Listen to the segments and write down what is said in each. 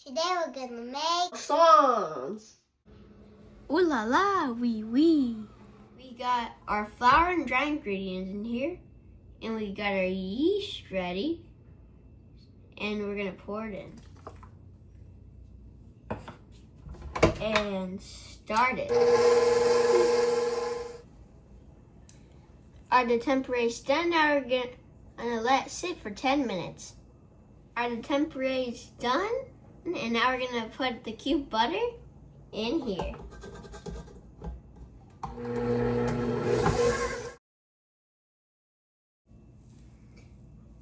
Today we're gonna make croissants. Ooh la la, wee wee. We got our flour and dry ingredients in here, and we got our yeast ready, and we're gonna pour it in and start it. The temperature is done. Now we're gonna let it sit for 10 minutes. The temperature is done, and now we're gonna put the cube butter in here.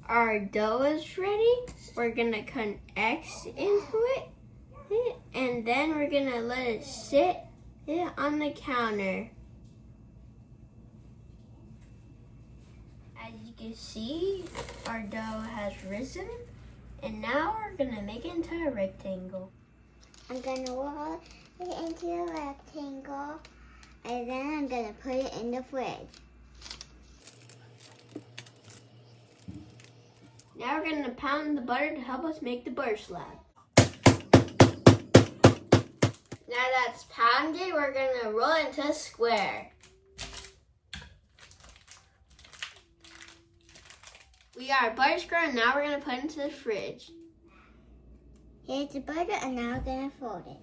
Our dough is ready. We're gonna cut an X into it, and then we're gonna let it sit on the counter. As you can see, our dough has risen, and now we're gonna make it into a rectangle. I'm gonna roll it into a rectangle, and then I'm gonna put it in the fridge. Now we're gonna pound the butter to help us make the butter slab. Now that's pounded, we're gonna roll it into a square. We got our butter square, and now we're gonna put it into the fridge. Here's the butter, and now we're gonna fold it.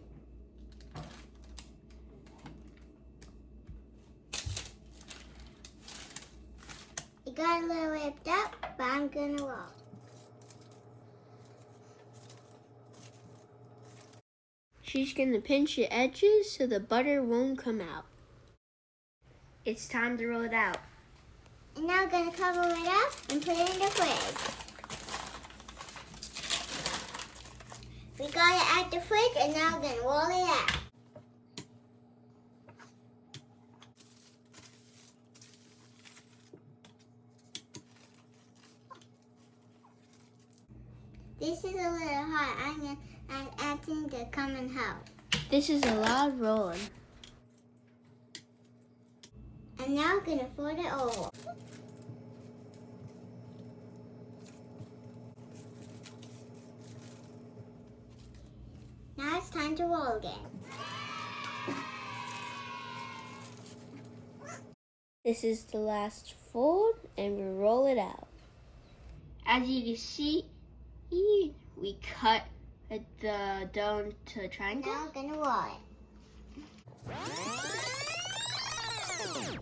It got a little ripped up, but I'm gonna roll. She's gonna pinch the edges so the butter won't come out. It's time to roll it out. And now I'm gonna cover it up and put it in the fridge. We got it at the fridge, and now I'm gonna roll it out. This is a little hot. I'm asking to come and help. This is a loud rolling. And now I'm gonna fold it over. Now it's time to roll again. This is the last fold, and we roll it out. As you can see, we cut the dough into a triangle. Now I'm gonna roll it.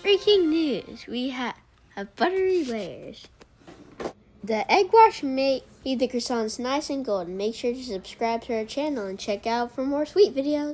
Breaking news, we have buttery layers. The egg wash made the croissants nice and golden. Make sure to subscribe to our channel and check out for more sweet videos.